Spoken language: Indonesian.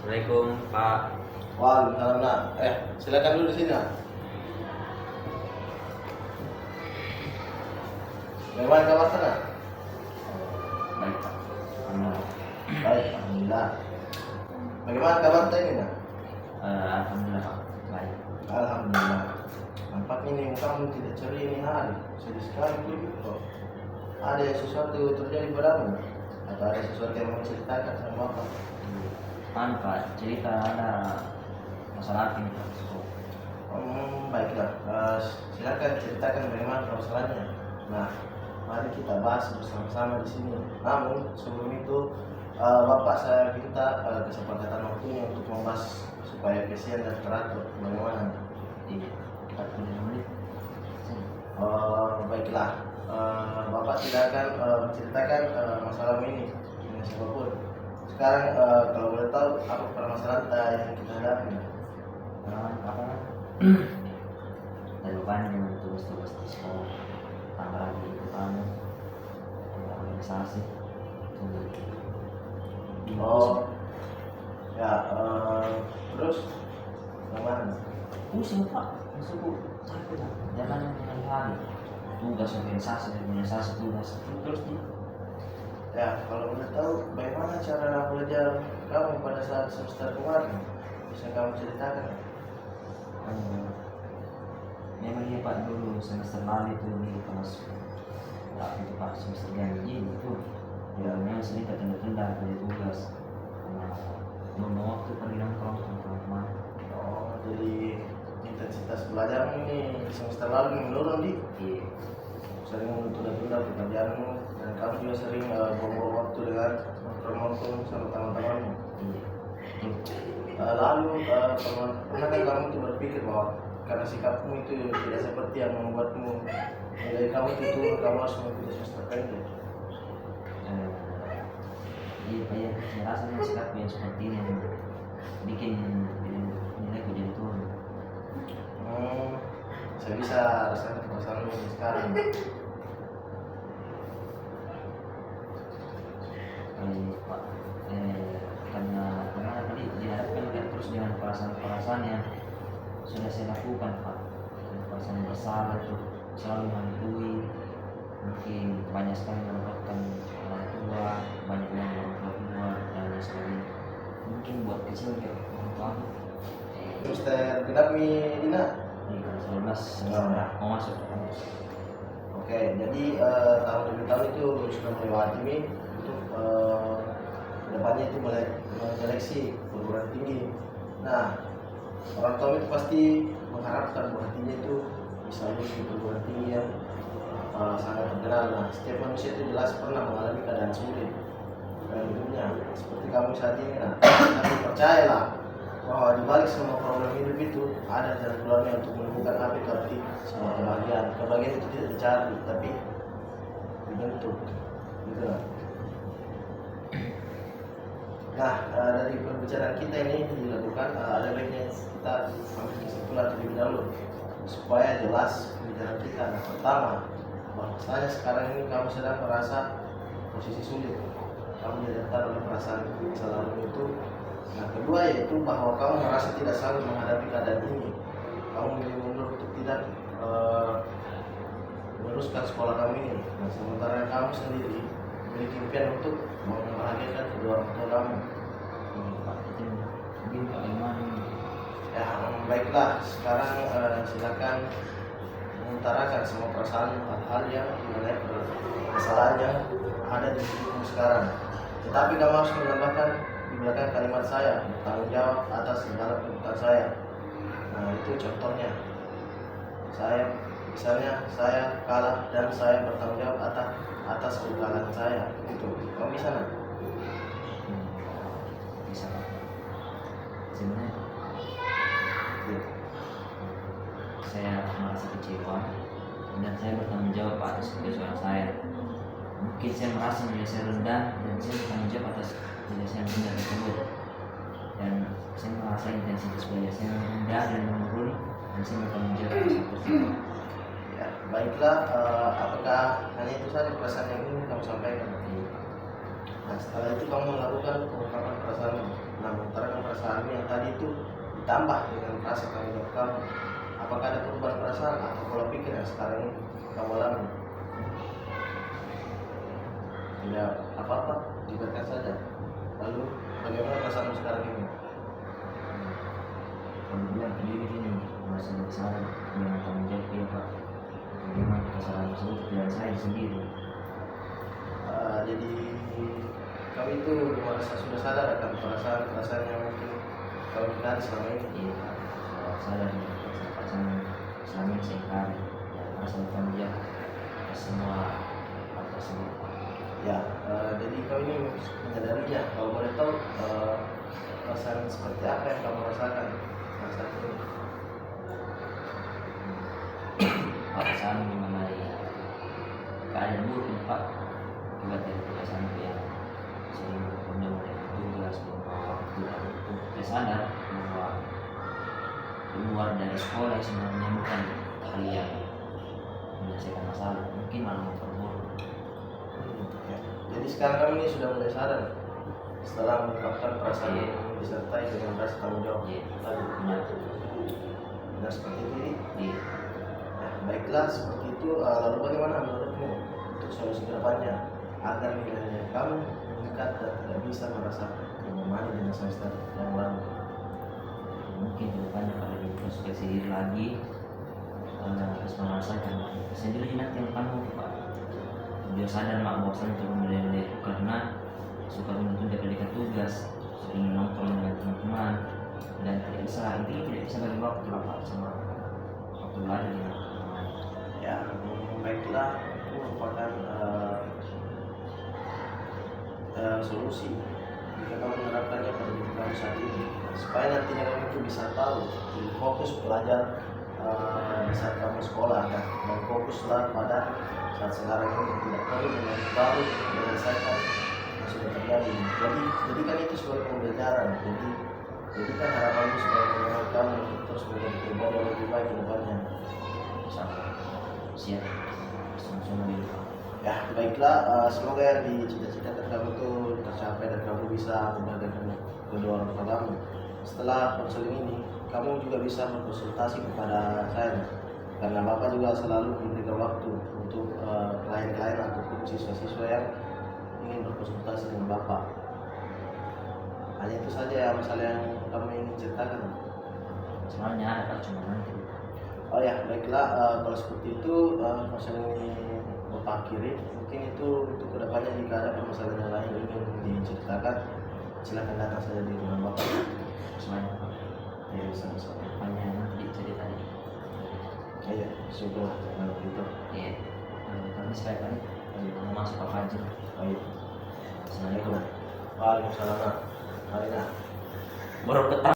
Assalamualaikum Pak. Waalaikumsalam. Nak. Silakan dulu di sini. Nak. Bagaimana kabar sana? Baik Pak. Alhamdulillah. Baik, alhamdulillah. Bagaimana kabar ini? Nak? Alhamdulillah Pak. Baik. Alhamdulillah. Nampaknya ini kamu tidak ceria ini hari. Sedih sekali begitu. Ada sesuatu terjadi padamu? Atau ada sesuatu yang mau ceritakan sama Bapak? Pak, cerita ada masalah ini Pak. Baiklah. Silakan ceritakan bagaimana masalahnya. Nah, mari kita bahas bersama-sama di sini. Namun sebelum itu, Bapak saya minta kesepakatan waktunya untuk membahas supaya efisien dan teratur. Bagaimana? Iya. 45 menit. Baiklah. Bapak tidak akan menceritakan masalah ini dengan siapapun. Sekarang kalau boleh tahu apa permasalahan yang kita hadapi? Apa? Dari beban dengan tugas-tugas di sekolah, tambah lagi kamu organisasi. Oh, ya. Terus bagaimana? Pusing Pak, masuk capek Pak. Jangan hari tugas organisasi tugas terus nih. Ya, kalau boleh tahu bagaimana cara belajar kamu pada saat semester kemarin? Bisa kamu ceritakan? Memang iya Pak, dulu semester lalu itu di kelas itu Pak, semester janji itu ya memang sering tertunda-tunda dari tugas karena belum waktu pergi nongkrong sama teman-teman. Oh, jadi intensitas belajar ini semester lalu menurun di? Iya. Sering tunda-tunda pekerjaanmu dan kamu juga sering buang-buang waktu dengan nongkrong sama teman-temanmu. Iya. Lalu pernah kan kamu itu berpikir bahwa karena sikapmu itu tidak seperti yang membuatmu nilai kamu itu turun, kamu harus mengikuti semester pendek? Iya Pak, ya saya rasa sikap yang seperti ini yang bikin nilaiku jadi turun. Saya bisa rasakan perasaanmu sekarang. Pak, karena tadi dihadapkan terus dengan perasaan-perasaan yang sudah saya lakukan Pak. Perasaan bersalah itu selalu menghantui, mungkin banyak sekali merepotkan orang tua, banyak yang orang tua dan lain sebagainya. Mungkin buat kecil kayak orang tua aku. Semester genap Dina? Ini kan 19 mau masuk kampus. Oke, jadi tahun demi tahun itu sudah melewati Mi untuk kedepannya itu mulai menyeleksi perguruan tinggi. Nah, orang tua itu pasti mengharapkan buat hatinya itu bisa lulus di perguruan tinggi yang sangat terkenal. Nah, setiap manusia itu jelas pernah mengalami keadaan sulit dalam hidupnya, seperti kamu saat ini. Nah, tapi percayalah bahwa di balik semua problem hidup itu ada jalan keluarnya untuk menemukan apa itu arti semua kebahagiaan. Kebahagiaan itu tidak dicari, tapi dibentuk. Gitu lah. Nah, dari pembicaraan kita ini dilakukan ada baiknya kita ambil kesimpulan terlebih dahulu supaya jelas pembicaraan kita. Nah, pertama, bahwasanya sekarang ini kamu sedang merasa posisi sulit, kamu didaftar oleh perasaan masa lalu itu. Nah, kedua yaitu bahwa kamu merasa tidak sanggup menghadapi keadaan ini, kamu memilih mundur untuk tidak meneruskan sekolah kamu ini. Nah, sementara kamu sendiri memiliki impian untuk membahagiakan kedua orang tua kamu. Pak, itu mungkin bagaimana? Ya, baiklah. Sekarang silakan mengutarakan semua perasaan hal-hal yang mengenai kesalahan yang ada di hidupmu sekarang. Tetapi kamu harus menambahkan di belakang kalimat saya, bertanggung jawab atas segala perbuatan saya. Nah, itu contohnya. Misalnya saya kalah dan saya bertanggung jawab atas kegagalan saya. Itu kamu bisa nggak? Bisa Pak. Sebenarnya saya merasa kecewa dan saya bertanggung jawab atas kebiasaan saya. Mungkin saya merasa diri saya rendah dan saya bertanggung jawab atas kebiasaan rendah tersebut. Dan saya merasa intensitas belajar saya rendah dan menurun dan saya bertanggung jawab atas hal tersebut. Ya, baiklah. Apakah hanya itu saja perasaan yang ingin kamu sampaikan? Nah, setelah itu kamu melakukan pengungkapan perasaan. Nah, mengutarakan perasaan perasaan yang tadi itu ditambah dengan rasa tanggung jawab kamu. Apakah ada perubahan perasaan atau pola pikir yang sekarang ini kamu alami? Tidak apa-apa, dibiarkan saja. Lalu bagaimana perasaanmu sekarang ini? Kalau bilang sendiri ini merasa bersalah dengan tanggung jawab dia Pak. Memang kesalahan tersebut tidak saya sendiri. Jadi kamu itu merasa sudah sadar akan perasaan yang mungkin kamu kenali selama ini? Iya Pak, saya dari perasaan selama ini saya kari ya, merasa bertanggung jawab atas semua hal tersebut Pak. Ya, jadi kau ini menyadarinya. Kalau boleh tahu perasaan seperti apa yang kamu rasakan saat ini? Perasaan mengenai keadaan buruk ini Pak, akibat dari kebiasaan yang sering bekerja mulai tugas bahwa waktu dan untuk sadar bahwa keluar dari sekolah sebenarnya bukan hal yang menyelesaikan masalah, mungkin malah memperburuk. Ya. Jadi sekarang kamu ini sudah mulai sadar setelah mengungkapkan perasaan Iya. yang disertai dengan rasa tanggung jawab Iya, tadi. benar. Benar seperti itu. Ini. Iya. Nah, baiklah seperti itu. Lalu bagaimana menurutmu untuk solusi kedepannya agar nilai kamu meningkat dan tidak bisa merasa terbebani dengan semester yang lalu? Mungkin kedepannya kalau introspeksi diri lagi, terus merasakan sendiri nanti yang kamu Pak. Dia sadar mak bahwasannya turun dari itu karena suka menunda ketika tugas, sering nongkrong dengan teman-teman dan tidak bisa tidak bisa bagi waktu lah Pak sama waktu belajar dengan teman. Ya, baiklah, itu merupakan solusi jika kamu menerapkannya pada diri kamu saat ini, supaya nantinya kamu itu bisa tahu lebih fokus belajar di saat kamu sekolah dan fokuslah pada saat sekarang ini, tidak perlu dengan baru menyelesaikan yang sudah terjadi. Jadi kan itu sebagai pembelajaran. Jadi kan harapanku sebagai pendengar kamu untuk terus menjadi pribadi yang lebih baik ke depannya. Sama siap sama-sama dulu Pak. Ya, baiklah, semoga yang dicita-citakan kamu itu tercapai dan kamu bisa membahagiakan kedua orang tua kamu. Setelah konseling ini, kamu juga bisa berkonsultasi kepada saya, karena Bapak juga selalu memberikan waktu untuk klien-klien ataupun siswa-siswa yang ingin berkonsultasi dengan Bapak. Hanya itu saja masalah yang kamu ingin ceritakan. Sebenarnya ada Pak, cuma nanti. Oh ya, baiklah, kalau seperti itu konseling ini Bapak akhiri. Mungkin itu untuk kedepannya jika ada permasalahan yang lain yang ingin diceritakan, silakan datang saja di rumah Bapak. Semuanya Pak. Ya, sama-sama. Hanya nanti ceritanya. Iya, syukur kalau gitu. Iya. Kami sekali kali mau masuk Pak Fajr. Oh iya. Assalamualaikum. Waalaikumsalam. Marina. Baru ketemu.